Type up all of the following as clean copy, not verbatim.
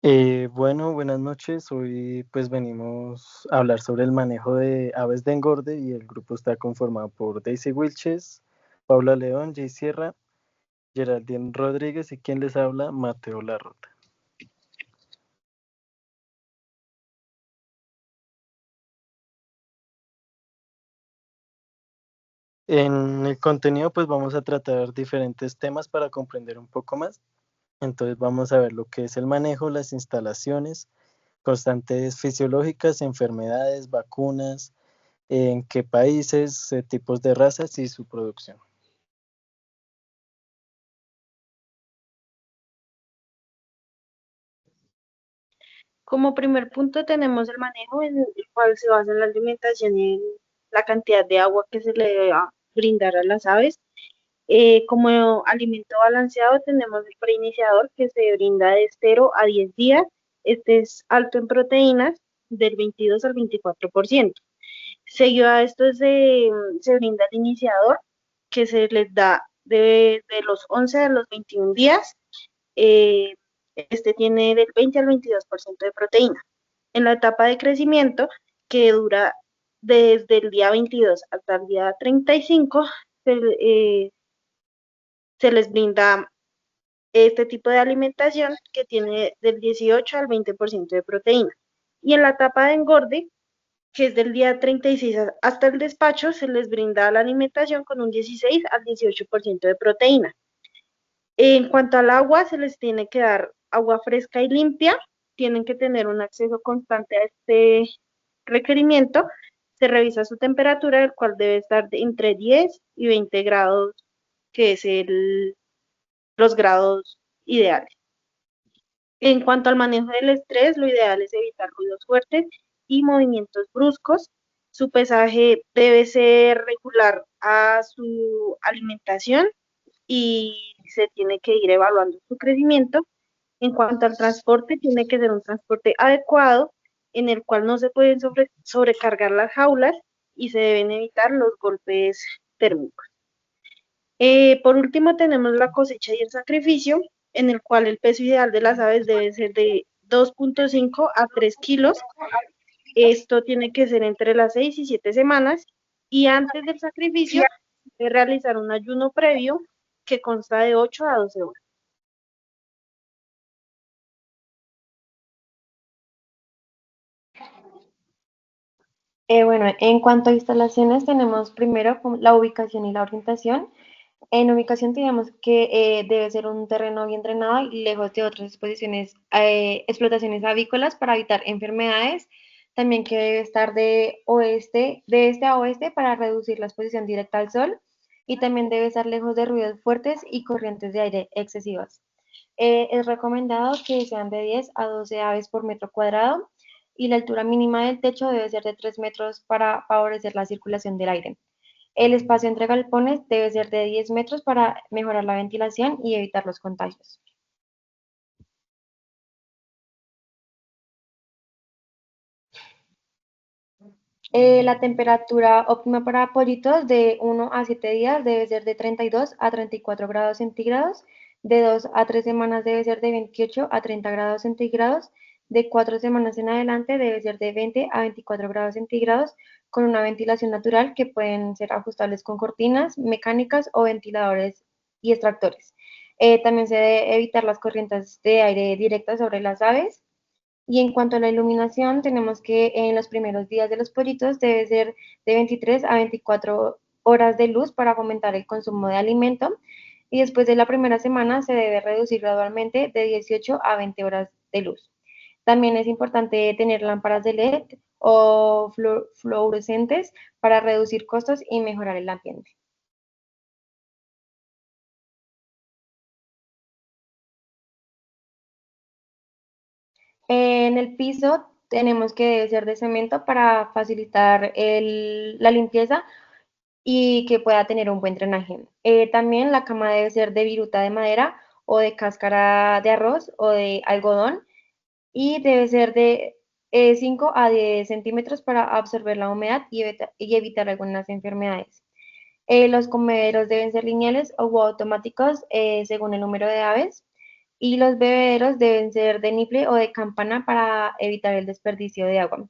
Bueno, buenas noches. Hoy pues venimos a hablar sobre el manejo de aves de engorde y el grupo está conformado por Daisy Wilches, Paula León, Jay Sierra, Geraldine Rodríguez y quien les habla, Mateo Larrota. En el contenido pues vamos a tratar diferentes temas para comprender un poco más. Entonces vamos a ver lo que es el manejo, las instalaciones, constantes fisiológicas, enfermedades, vacunas, en qué países, tipos de razas y su producción. Como primer punto tenemos el manejo en el cual se basa la alimentación en la cantidad de agua que se le va a brindar a las aves. Como alimento balanceado tenemos el preiniciador que se brinda de 0 a 10 días. Este es alto en proteínas del 22 al 24%. Seguido a esto se brinda el iniciador que se les da de los 11 a los 21 días. eh, este tiene del 20 al 22% de proteína. En la etapa de crecimiento, que dura desde el día 22 hasta el día 35, se, eh, se les brinda este tipo de alimentación que tiene del 18 al 20% de proteína. Y en la etapa de engorde, que es del día 36 hasta el despacho, se les brinda la alimentación con un 16 al 18% de proteína. En cuanto al agua, se les tiene que dar agua fresca y limpia, tienen que tener un acceso constante a este requerimiento, se revisa su temperatura, el cual debe estar entre 10 y 20 grados, que es los grados ideales. En cuanto al manejo del estrés, lo ideal es evitar ruidos fuertes y movimientos bruscos. Su pesaje debe ser regular a su alimentación y se tiene que ir evaluando su crecimiento. En cuanto al transporte, tiene que ser un transporte adecuado en el cual no se pueden sobrecargar las jaulas y se deben evitar los golpes térmicos. Por último, tenemos la cosecha y el sacrificio, en el cual el peso ideal de las aves debe ser de 2,5 a 3 kilos. Esto tiene que ser entre las 6 y 7 semanas y antes del sacrificio debe realizar un ayuno previo que consta de 8 a 12 horas. Bueno, en cuanto a instalaciones, tenemos primero la ubicación y la orientación. En ubicación tenemos que debe ser un terreno bien drenado y lejos de otras explotaciones avícolas para evitar enfermedades. También que debe estar de este a oeste para reducir la exposición directa al sol y también debe estar lejos de ruidos fuertes y corrientes de aire excesivas. Es recomendado que sean de 10 a 12 aves por metro cuadrado y la altura mínima del techo debe ser de 3 metros para favorecer la circulación del aire. El espacio entre galpones debe ser de 10 metros para mejorar la ventilación y evitar los contagios. La temperatura óptima para pollitos de 1 a 7 días debe ser de 32 a 34 grados centígrados, de 2 a 3 semanas debe ser de 28 a 30 grados centígrados, de 4 semanas en adelante debe ser de 20 a 24 grados centígrados, con una ventilación natural que pueden ser ajustables con cortinas mecánicas o ventiladores y extractores. También se debe evitar las corrientes de aire directas sobre las aves. Y en cuanto a la iluminación, tenemos que en los primeros días de los pollitos debe ser de 23 a 24 horas de luz para fomentar el consumo de alimento. Y después de la primera semana se debe reducir gradualmente de 18 a 20 horas de luz. También es importante tener lámparas de LED o fluorescentes para reducir costos y mejorar el ambiente. En el piso tenemos que debe ser de cemento para facilitar la limpieza y que pueda tener un buen drenaje. También la cama debe ser de viruta de madera o de cáscara de arroz o de algodón y debe ser de 5 a 10 centímetros para absorber la humedad y evitar algunas enfermedades. Los comederos deben ser lineales o automáticos según el número de aves y los bebederos deben ser de nifle o de campana para evitar el desperdicio de agua.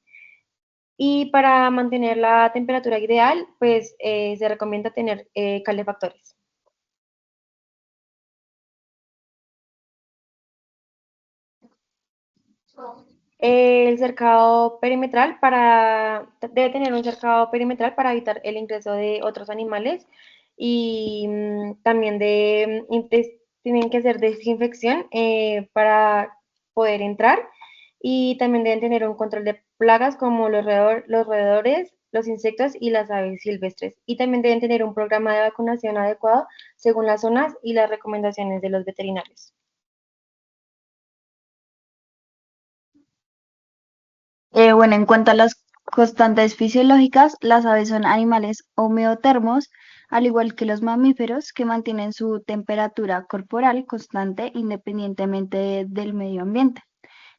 Y para mantener la temperatura ideal, pues se recomienda tener calefactores. El cercado perimetral debe tener un cercado perimetral para evitar el ingreso de otros animales y también tienen que hacer desinfección para poder entrar y también deben tener un control de plagas como los roedores, los insectos y las aves silvestres. Y también deben tener un programa de vacunación adecuado según las zonas y las recomendaciones de los veterinarios. Bueno, en cuanto a las constantes fisiológicas, las aves son animales homeotermos, al igual que los mamíferos, que mantienen su temperatura corporal constante independientemente del medio ambiente,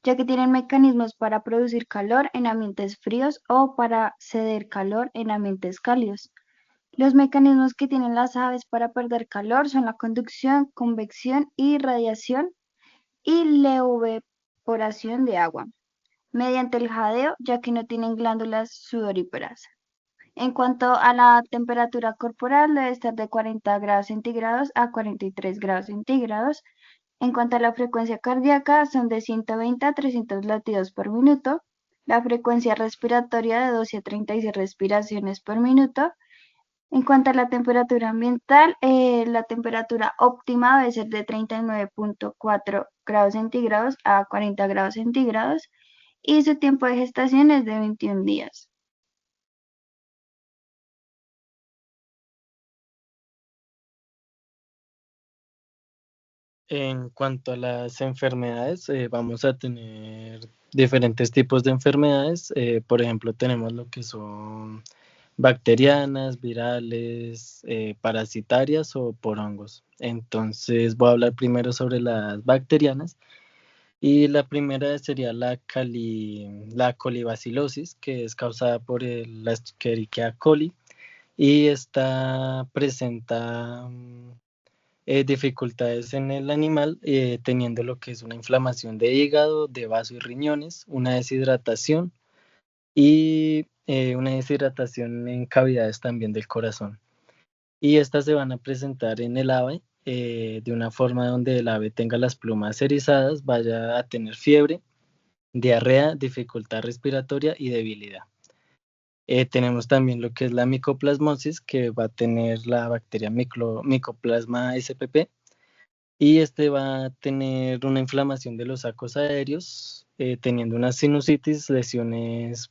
ya que tienen mecanismos para producir calor en ambientes fríos o para ceder calor en ambientes cálidos. Los mecanismos que tienen las aves para perder calor son la conducción, convección y radiación y la evaporación de agua mediante el jadeo, ya que no tienen glándulas sudoríparas. En cuanto a la temperatura corporal, debe estar de 40 grados centígrados a 43 grados centígrados. En cuanto a la frecuencia cardíaca, son de 120 a 300 latidos por minuto. La frecuencia respiratoria de 12 a 36 respiraciones por minuto. En cuanto a la temperatura ambiental, la temperatura óptima debe ser de 39,4 grados centígrados a 40 grados centígrados y su tiempo de gestación es de 21 días. En cuanto a las enfermedades, vamos a tener diferentes tipos de enfermedades. Por ejemplo, tenemos lo que son bacterianas, virales, parasitarias o por hongos. Entonces voy a hablar primero sobre las bacterianas y la primera sería la colibacilosis, que es causada por la Escherichia coli y esta presenta dificultades en el animal, teniendo lo que es una inflamación de hígado, de vaso y riñones, una deshidratación y una deshidratación en cavidades también del corazón. Y estas se van a presentar en el ave de una forma donde el ave tenga las plumas erizadas, vaya a tener fiebre, diarrea, dificultad respiratoria y debilidad. Tenemos también lo que es la micoplasmosis, que va a tener la bacteria Mycoplasma spp, y este va a tener una inflamación de los sacos aéreos, teniendo una sinusitis, lesiones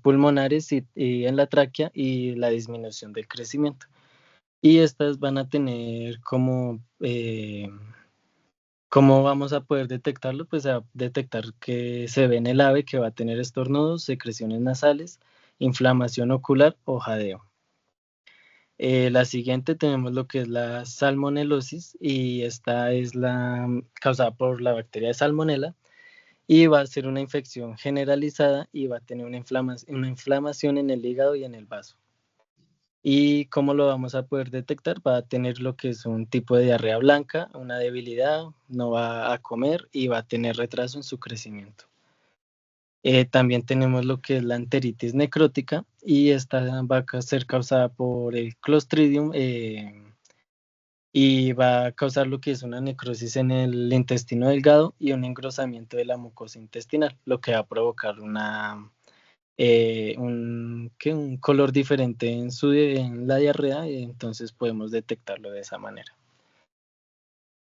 pulmonares y en la tráquea y la disminución del crecimiento. Y estas van a tener ¿cómo vamos a poder detectarlo? Pues a detectar que se ve en el ave que va a tener estornudos, secreciones nasales, inflamación ocular o jadeo. La siguiente tenemos lo que es la salmonelosis y esta es causada por la bacteria de salmonela y va a ser una infección generalizada y va a tener una inflamación en el hígado y en el vaso. ¿Y cómo lo vamos a poder detectar? Va a tener lo que es un tipo de diarrea blanca, una debilidad, no va a comer y va a tener retraso en su crecimiento. También tenemos lo que es la enteritis necrótica y esta va a ser causada por el Clostridium y va a causar lo que es una necrosis en el intestino delgado y un engrosamiento de la mucosa intestinal, lo que va a provocar un color diferente en la diarrea, y entonces podemos detectarlo de esa manera.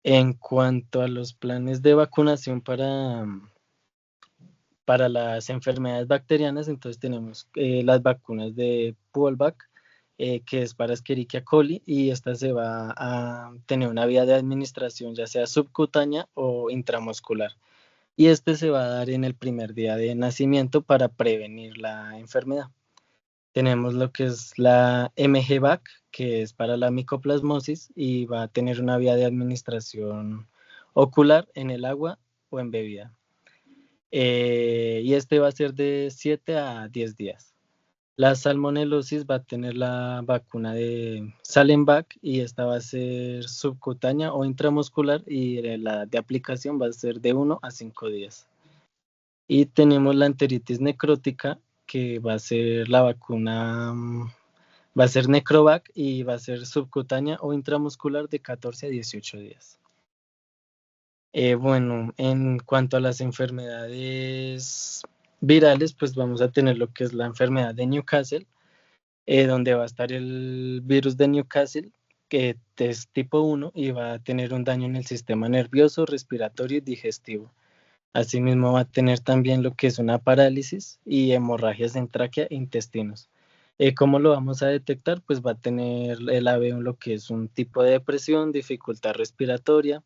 En cuanto a los planes de vacunación para las enfermedades bacterianas, entonces tenemos las vacunas de Poolvac, que es para Escherichia coli, y esta se va a tener una vía de administración ya sea subcutánea o intramuscular. Y este se va a dar en el primer día de nacimiento para prevenir la enfermedad. Tenemos lo que es la MGVAC, que es para la micoplasmosis y va a tener una vía de administración ocular en el agua o en bebida. Y este va a ser de 7 a 10 días. La salmonelosis va a tener la vacuna de Sallenbach y esta va a ser subcutánea o intramuscular y la de aplicación va a ser de 1 a 5 días. Y tenemos la enteritis necrótica que va a ser la vacuna, va a ser Necrovac y va a ser subcutánea o intramuscular de 14 a 18 días. Bueno, en cuanto a las enfermedades virales, pues vamos a tener lo que es la enfermedad de Newcastle, donde va a estar el virus de Newcastle, que es tipo 1 y va a tener un daño en el sistema nervioso, respiratorio y digestivo. Asimismo va a tener también lo que es una parálisis y hemorragias en tráquea e intestinos. ¿Cómo lo vamos a detectar? Pues va a tener el ave lo que es un tipo de depresión, dificultad respiratoria,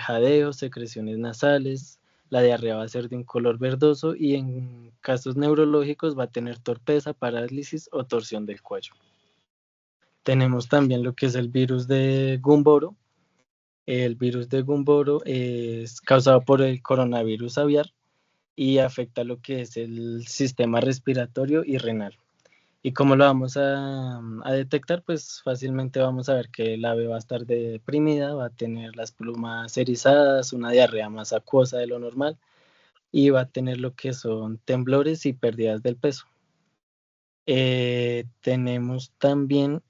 jadeo, secreciones nasales, la diarrea va a ser de un color verdoso y en casos neurológicos va a tener torpeza, parálisis o torsión del cuello. Tenemos también lo que es el virus de Gumboro. El virus de Gumboro es causado por el coronavirus aviar y afecta lo que es el sistema respiratorio y renal. ¿Y cómo lo vamos a detectar? Pues fácilmente vamos a ver que el ave va a estar deprimida, va a tener las plumas erizadas, una diarrea más acuosa de lo normal y va a tener lo que son temblores y pérdidas del peso. Tenemos también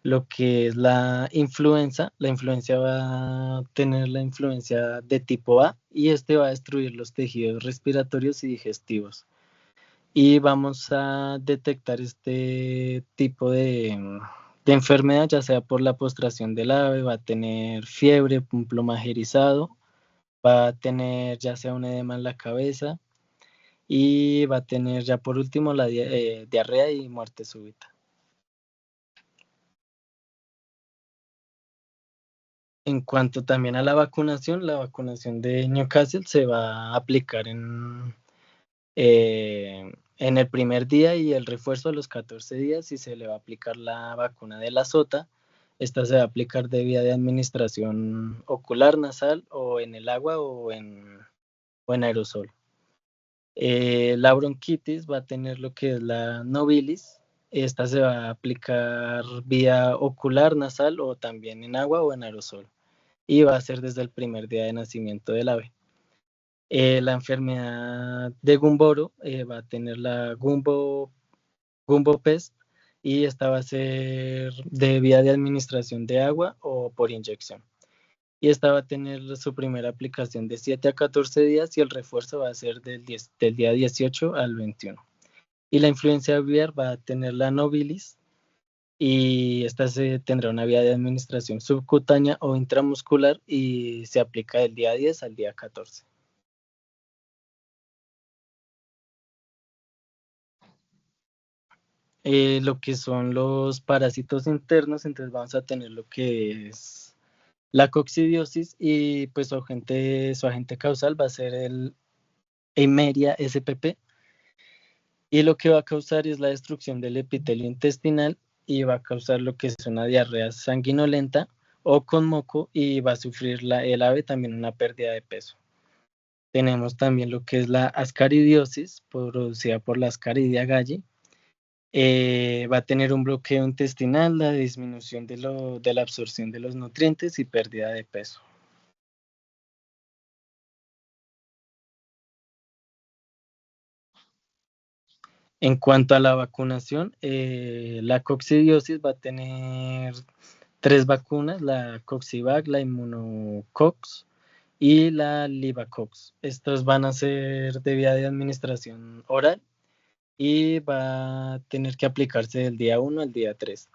lo que es la influenza. La influenza va a tener la influencia de tipo A y este va a destruir los tejidos respiratorios y digestivos. Y vamos a detectar este tipo de enfermedad, ya sea por la postración del ave, va a tener fiebre, un plumaje erizado, va a tener ya sea un edema en la cabeza y va a tener ya por último la diarrea y muerte súbita. En cuanto también a la vacunación de Newcastle se va a aplicar en el primer día y el refuerzo a los 14 días y se le va a aplicar la vacuna de la sota. Esta se va a aplicar de vía de administración ocular, nasal o en el agua o en aerosol. La bronquitis va a tener lo que es la nobilis. Esta se va a aplicar vía ocular, nasal o también en agua o en aerosol. Y va a ser desde el primer día de nacimiento del ave. La enfermedad de Gumboro va a tener la Gumbo Pest y esta va a ser de vía de administración de agua o por inyección. Y esta va a tener su primera aplicación de 7 a 14 días y el refuerzo va a ser del día 18 al 21. Y la influencia aviar va a tener la nobilis y esta se tendrá una vía de administración subcutánea o intramuscular y se aplica del día 10 al día 14. Lo que son los parásitos internos, entonces vamos a tener lo que es la coccidiosis y pues su agente causal va a ser el Eimeria spp y lo que va a causar es la destrucción del epitelio intestinal y va a causar lo que es una diarrea sanguinolenta o con moco y va a sufrir el ave también una pérdida de peso. Tenemos también lo que es la ascaridiosis producida por la Ascaridia galli. Va a tener un bloqueo intestinal, la disminución de la absorción de los nutrientes y pérdida de peso. En cuanto a la vacunación, la coccidiosis va a tener 3 vacunas, la Coxivac, la Immunocox y la Livacox. Estos van a ser de vía de administración oral y va a tener que aplicarse del día 1 al día 3.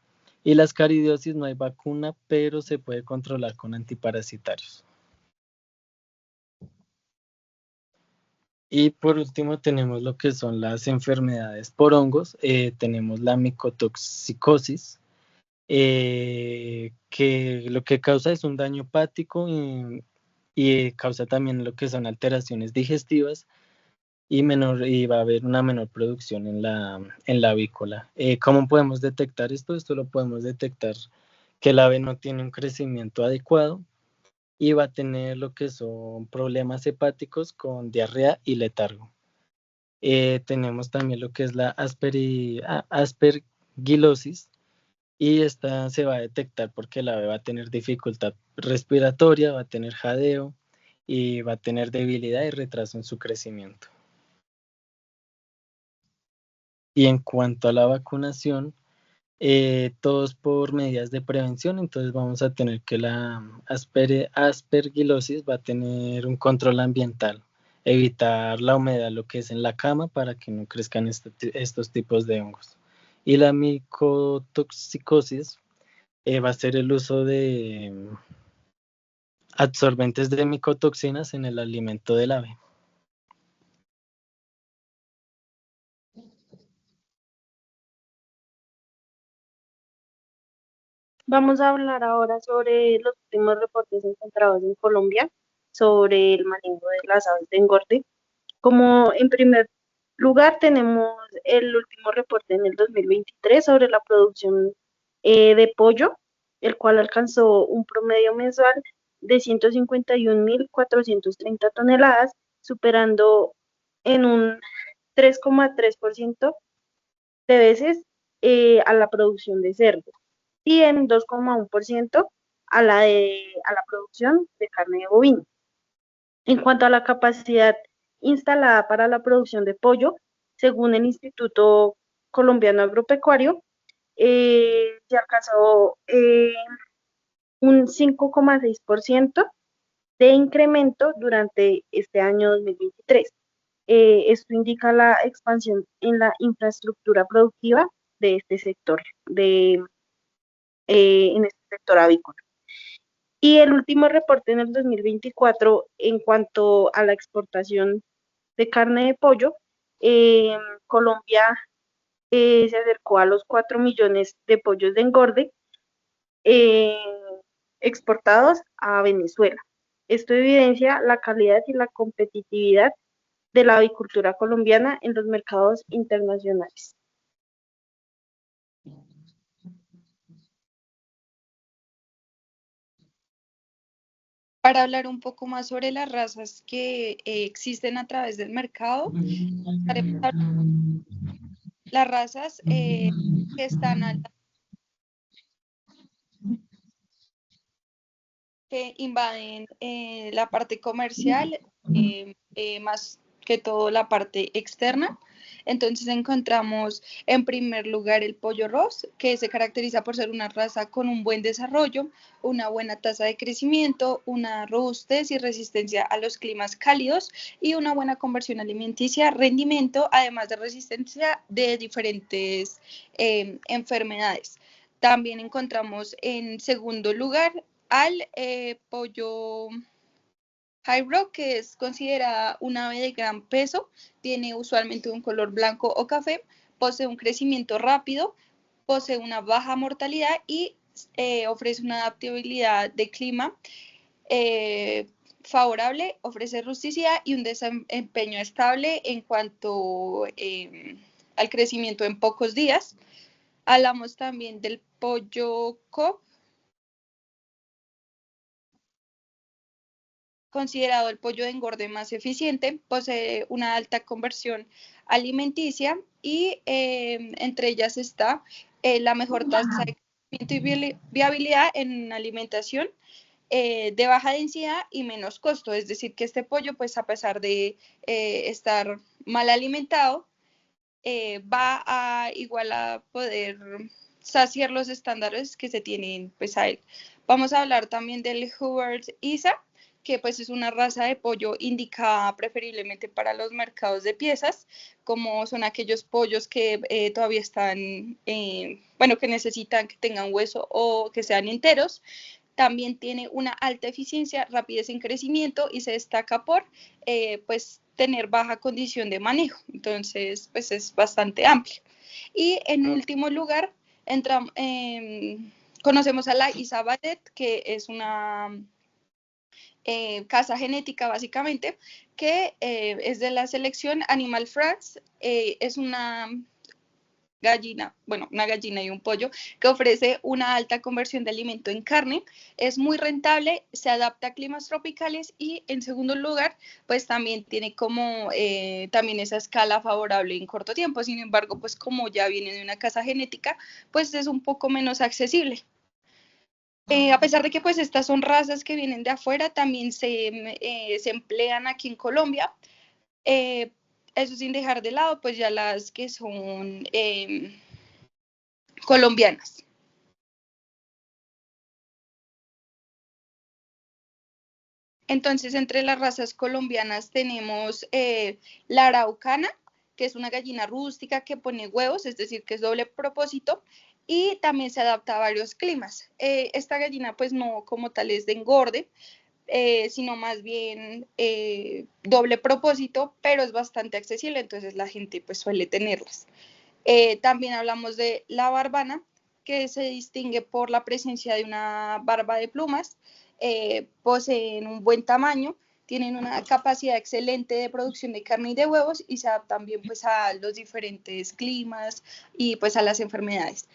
Y la ascaridiosis no hay vacuna, pero se puede controlar con antiparasitarios. Y por último tenemos lo que son las enfermedades por hongos. Tenemos la micotoxicosis, que lo que causa es un daño hepático y causa también lo que son alteraciones digestivas y va a haber una menor producción en la avícola. ¿Cómo podemos detectar esto? Esto lo podemos detectar que el ave no tiene un crecimiento adecuado y va a tener lo que son problemas hepáticos con diarrea y letargo. Tenemos también lo que es la aspergilosis, y esta se va a detectar porque la ave va a tener dificultad respiratoria, va a tener jadeo y va a tener debilidad y retraso en su crecimiento. Y en cuanto a la vacunación, todos por medidas de prevención, entonces vamos a tener que la aspergilosis va a tener un control ambiental, evitar la humedad, lo que es en la cama, para que no crezcan estos tipos de hongos. Y la micotoxicosis va a ser el uso de absorbentes de micotoxinas en el alimento del ave. Vamos a hablar ahora sobre los últimos reportes encontrados en Colombia sobre el manejo de las aves de engorde. Como en primer lugar tenemos el último reporte en el 2023 sobre la producción de pollo, el cual alcanzó un promedio mensual de 151.430 toneladas, superando en un 3,3% de veces a la producción de cerdo y en 2,1% a la producción de carne de bovino. En cuanto a la capacidad instalada para la producción de pollo, según el Instituto Colombiano Agropecuario, se alcanzó un 5,6% de incremento durante este año 2023. Esto indica la expansión en la infraestructura productiva de este sector, en este sector avícola. Y el último reporte en el 2024 en cuanto a la exportación de carne de pollo, Colombia se acercó a los 4 millones de pollos de engorde eh, exportados a Venezuela. Esto evidencia la calidad y la competitividad de la avicultura colombiana en los mercados internacionales. Para hablar un poco más sobre las razas que existen a través del mercado, las razas que están que invaden la parte comercial, más que todo la parte externa. Entonces encontramos en primer lugar el pollo Ross, que se caracteriza por ser una raza con un buen desarrollo, una buena tasa de crecimiento, una robustez y resistencia a los climas cálidos y una buena conversión alimenticia, rendimiento, además de resistencia de diferentes enfermedades. También encontramos en segundo lugar al pollo High Rock, que es considerada un ave de gran peso, tiene usualmente un color blanco o café, posee un crecimiento rápido, posee una baja mortalidad y ofrece una adaptabilidad de clima favorable, ofrece rusticidad y un desempeño estable en cuanto al crecimiento en pocos días. Hablamos también del pollo Cobb, considerado el pollo de engorde más eficiente, posee una alta conversión alimenticia y entre ellas está la mejor tasa de crecimiento y viabilidad en alimentación de baja densidad y menos costo. Es decir, que este pollo, pues a pesar de estar mal alimentado, va a igual a poder saciar los estándares que se tienen pues a él. Vamos a hablar también del Hubbard Isa, que pues es una raza de pollo indicada preferiblemente para los mercados de piezas, como son aquellos pollos que todavía están, bueno, que necesitan que tengan hueso o que sean enteros. También tiene una alta eficiencia, rapidez en crecimiento y se destaca por pues tener baja condición de manejo. Entonces, pues es bastante amplio. Y en último lugar, conocemos a la Isa Ballet, que es una casa genética básicamente, que es de la selección Animal France, es una gallina, bueno, una gallina y un pollo, que ofrece una alta conversión de alimento en carne, es muy rentable, se adapta a climas tropicales y en segundo lugar, pues también tiene como también esa escala favorable en corto tiempo. Sin embargo, pues como ya viene de una casa genética, pues es un poco menos accesible. A pesar de que pues estas son razas que vienen de afuera, también se emplean aquí en Colombia. Eso sin dejar de lado pues ya las que son colombianas. Entonces, entre las razas colombianas tenemos la araucana, que es una gallina rústica que pone huevos, es decir, que es doble propósito, y también se adapta a varios climas. Esta gallina pues no como tal es de engorde, sino más bien doble propósito, pero es bastante accesible, entonces la gente pues suele tenerlas. También hablamos de la barbana, que se distingue por la presencia de una barba de plumas, poseen un buen tamaño, tienen una capacidad excelente de producción de carne y de huevos y se adaptan bien pues a los diferentes climas y pues a las enfermedades.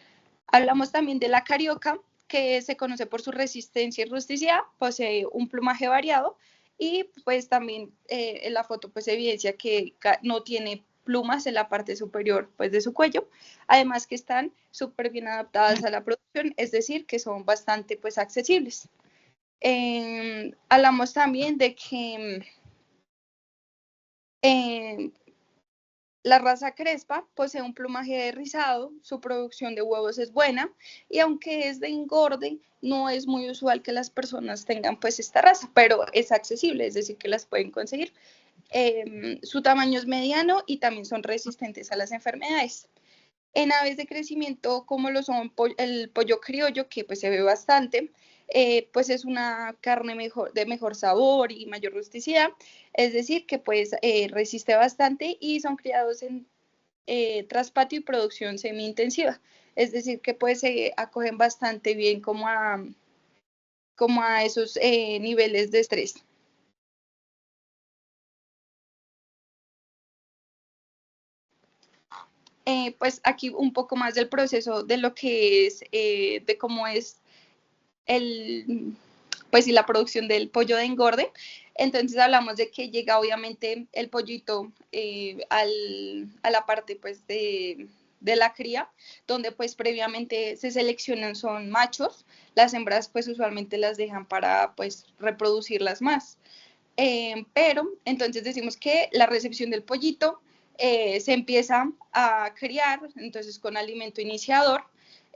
Hablamos también de la carioca, que se conoce por su resistencia y rusticidad, posee un plumaje variado y pues también en la foto pues evidencia que no tiene plumas en la parte superior pues de su cuello, además que están súper bien adaptadas a la producción, es decir, que son bastante pues accesibles. Hablamos también de que la raza crespa posee un plumaje rizado, su producción de huevos es buena y aunque es de engorde, no es muy usual que las personas tengan pues esta raza, pero es accesible, es decir, que las pueden conseguir. Su tamaño es mediano y también son resistentes a las enfermedades. En aves de crecimiento como lo son el pollo criollo, que pues se ve bastante, pues es una carne de mejor sabor y mayor rusticidad, es decir, que pues resiste bastante y son criados en traspatio y producción semi-intensiva, es decir, que pues se acogen bastante bien como a esos niveles de estrés. Pues aquí un poco más del proceso de lo que es, de cómo es pues y la producción del pollo de engorde. Entonces hablamos de que llega obviamente el pollito a la parte pues de la cría, donde pues previamente se seleccionan son machos, las hembras pues usualmente las dejan para pues reproducirlas más. Pero entonces decimos que la recepción del pollito se empieza a criar, entonces con alimento iniciador,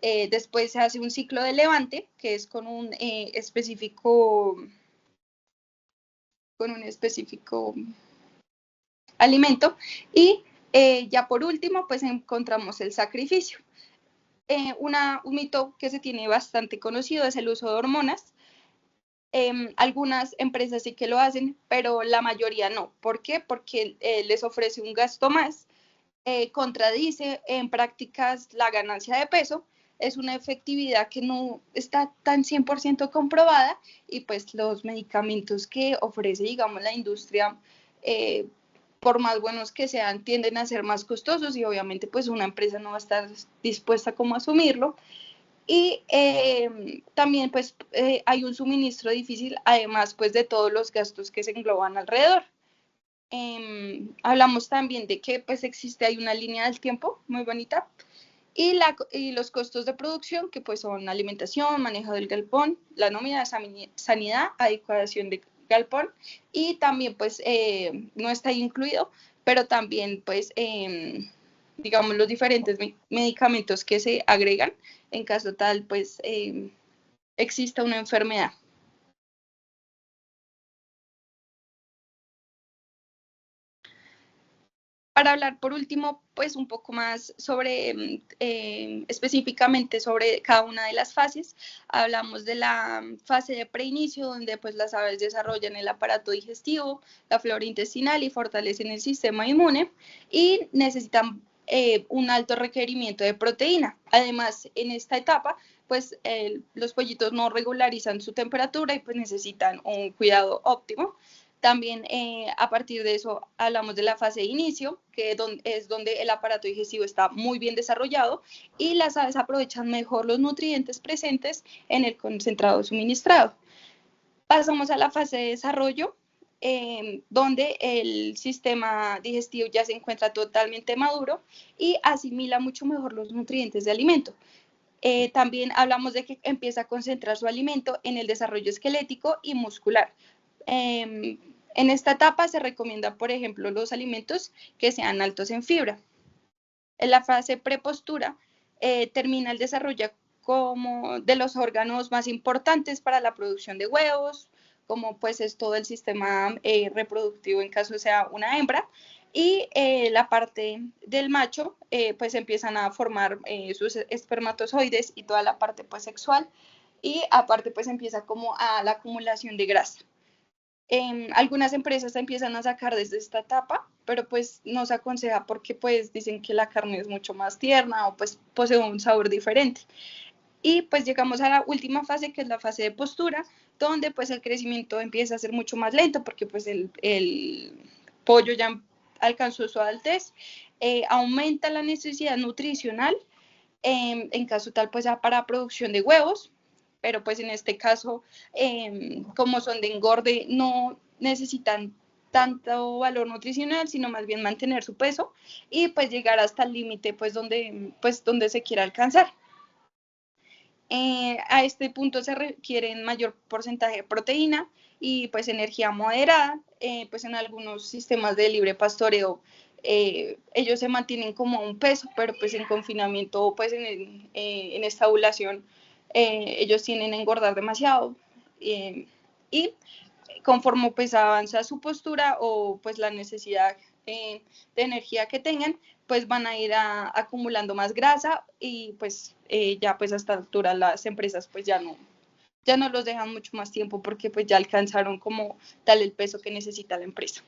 después se hace un ciclo de levante, que es con un específico alimento, y ya por último, pues encontramos el sacrificio. Un mito que se tiene bastante conocido es el uso de hormonas. Algunas empresas sí que lo hacen, pero la mayoría no. ¿Por qué? Porque les ofrece un gasto más, contradice en prácticas la ganancia de peso, es una efectividad que no está tan 100% comprobada y pues los medicamentos que ofrece, digamos, la industria, por más buenos que sean, tienden a ser más costosos y obviamente pues una empresa no va a estar dispuesta como a asumirlo. Y también pues hay un suministro difícil, además pues de todos los gastos que se engloban alrededor. Hablamos también de que pues hay una línea del tiempo muy bonita y los costos de producción que pues son alimentación, manejo del galpón, la nómina de sanidad, adecuación de galpón y también pues no está incluido, pero también pues digamos los diferentes medicamentos que se agregan en caso tal pues exista una enfermedad. Para hablar por último, pues un poco más sobre, específicamente sobre cada una de las fases, hablamos de la fase de preinicio, donde pues las aves desarrollan el aparato digestivo, la flora intestinal y fortalecen el sistema inmune y necesitan un alto requerimiento de proteína. Además, en esta etapa, pues los pollitos no regularizan su temperatura y pues necesitan un cuidado óptimo. También a partir de eso hablamos de la fase de inicio, que es donde el aparato digestivo está muy bien desarrollado y las aves aprovechan mejor los nutrientes presentes en el concentrado suministrado. Pasamos a la fase de desarrollo, donde el sistema digestivo ya se encuentra totalmente maduro y asimila mucho mejor los nutrientes de alimento. También hablamos de que empieza a concentrar su alimento en el desarrollo esquelético y muscular. En esta etapa se recomienda, por ejemplo, los alimentos que sean altos en fibra. En la fase prepostura termina el desarrollo como de los órganos más importantes para la producción de huevos, como pues es todo el sistema reproductivo en caso sea una hembra, y la parte del macho pues empiezan a formar sus espermatozoides y toda la parte pues sexual, y aparte pues empieza como a la acumulación de grasa. Algunas empresas empiezan a sacar desde esta etapa, pero pues no se aconseja porque pues dicen que la carne es mucho más tierna o pues posee un sabor diferente. Y pues llegamos a la última fase, que es la fase de postura, donde pues el crecimiento empieza a ser mucho más lento porque pues el pollo ya alcanzó su adultez, aumenta la necesidad nutricional, en caso tal pues ya para producción de huevos, pero pues en este caso, como son de engorde, no necesitan tanto valor nutricional, sino más bien mantener su peso y pues llegar hasta el límite pues donde se quiera alcanzar. A este punto se requiere un mayor porcentaje de proteína y pues energía moderada, pues en algunos sistemas de libre pastoreo ellos se mantienen como a un peso, pero pues en confinamiento, pues en esta ovulación, ellos tienden a engordar demasiado, y conforme pues avanza su postura o pues la necesidad de energía que tengan, pues van a ir acumulando más grasa y pues ya pues a esta altura las empresas pues ya no los dejan mucho más tiempo porque pues ya alcanzaron como tal el peso que necesita la empresa.